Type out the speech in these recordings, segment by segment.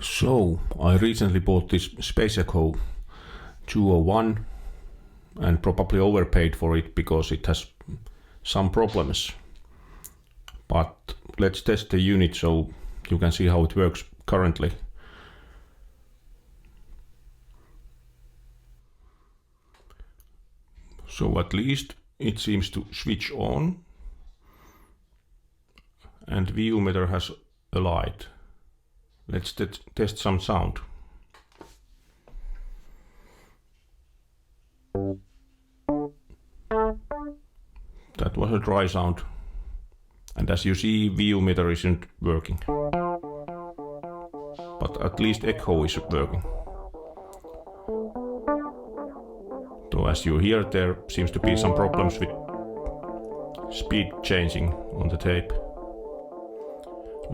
So, I recently bought this Space Echo 201 and probably overpaid for it because it has some problems. But let's test the unit so you can see how it works currently. So at least it seems to switch on, and view meter has a light. Let's test some sound. That was a dry sound, and as you see, view meter isn't working. But at least echo is working. So as you hear, there seems to be some problems with speed changing on the tape.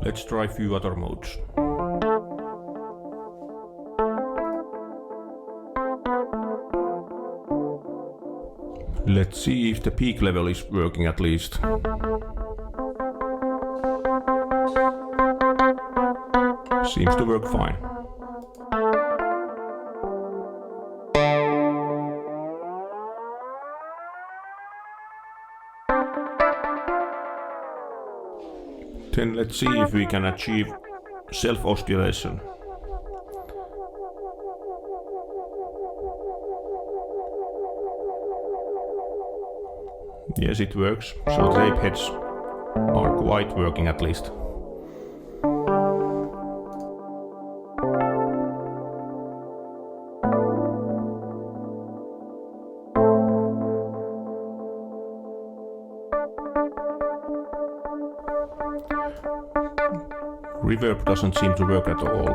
Let's try a few other modes. Let's see if the peak level is working at least. Seems to work fine. Then let's see if we can achieve self-oscillation. Yes, it works, so tape heads are quite working at least. Reverb doesn't seem to work at all.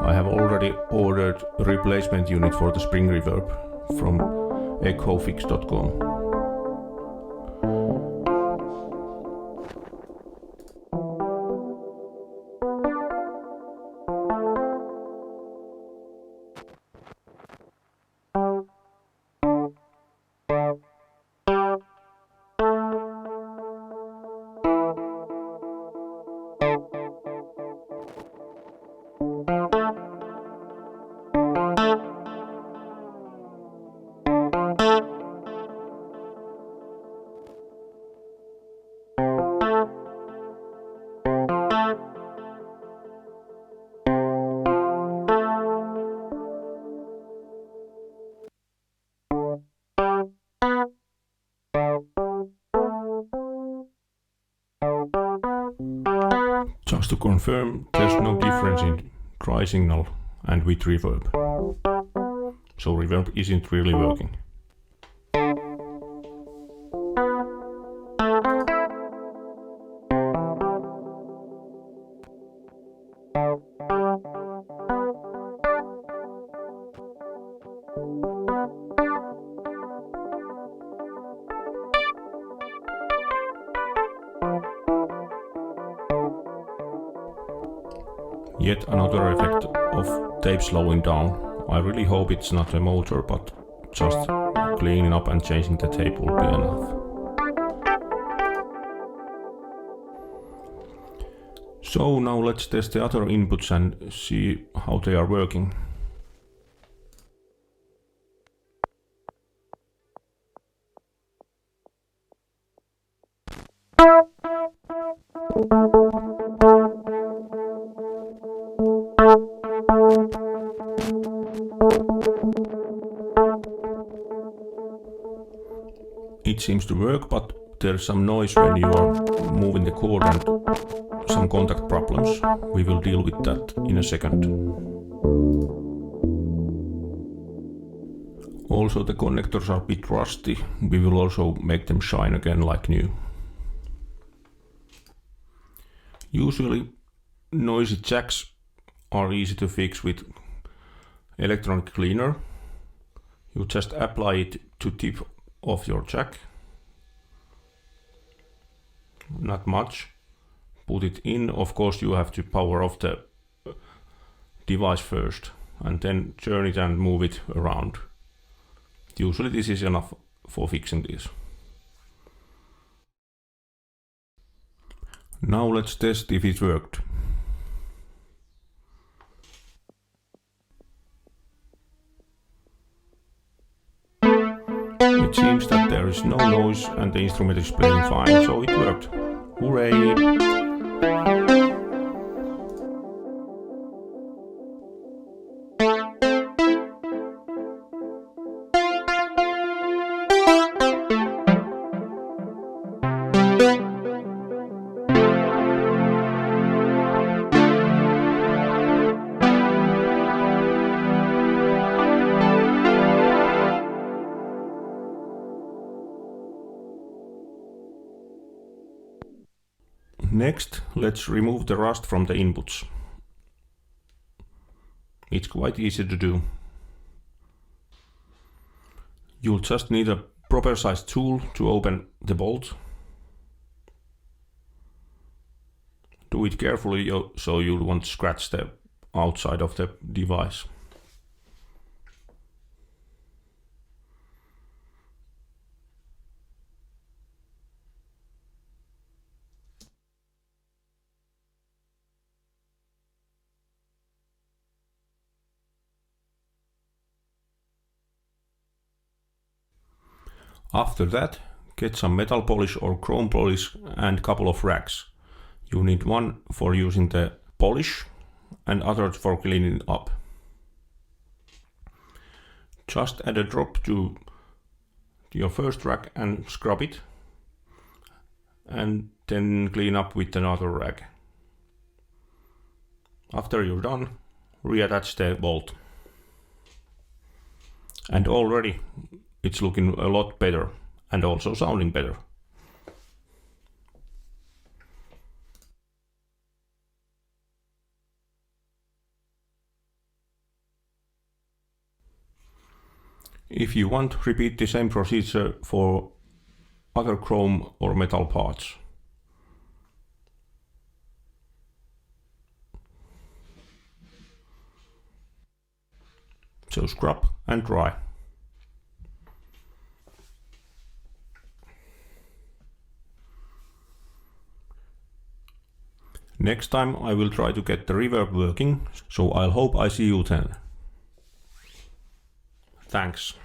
I have already ordered a replacement unit for the spring reverb from echofix.com. Just to confirm, there's no difference in dry signal and with reverb. So reverb isn't really working. Yet another effect of tape slowing down. I really hope it's not a motor, but just cleaning up and changing the tape will be enough. So now let's test the other inputs and see how they are working. It seems to work, but there's some noise when you are moving the cord and some contact problems. We will deal with that in a second. Also, the connectors are a bit rusty. We will also make them shine again like new. Usually, noisy jacks are easy to fix with electronic cleaner. You just apply it to tip of your jack. Not much. Put it in. Of course, you have to power off the device first and then turn it and move it around. Usually this is enough for fixing this. Now let's test if it worked. it seems that there is no noise and the instrument is playing fine, so it worked. Hooray! Next, let's remove the rust from the inputs. It's quite easy to do. You'll just need a proper sized tool to open the bolt. Do it carefully so you won't scratch the outside of the device. After that, get some metal polish or chrome polish and a couple of rags. You need one for using the polish and other for cleaning up. Just add a drop to your first rag and scrub it, and then clean up with another rag. After you're done, reattach the bolt. And already it's looking a lot better and also sounding better. If you want, repeat the same procedure for other chrome or metal parts. So scrub and dry. Next time I will try to get the reverb working, so I'll hope I see you then. Thanks.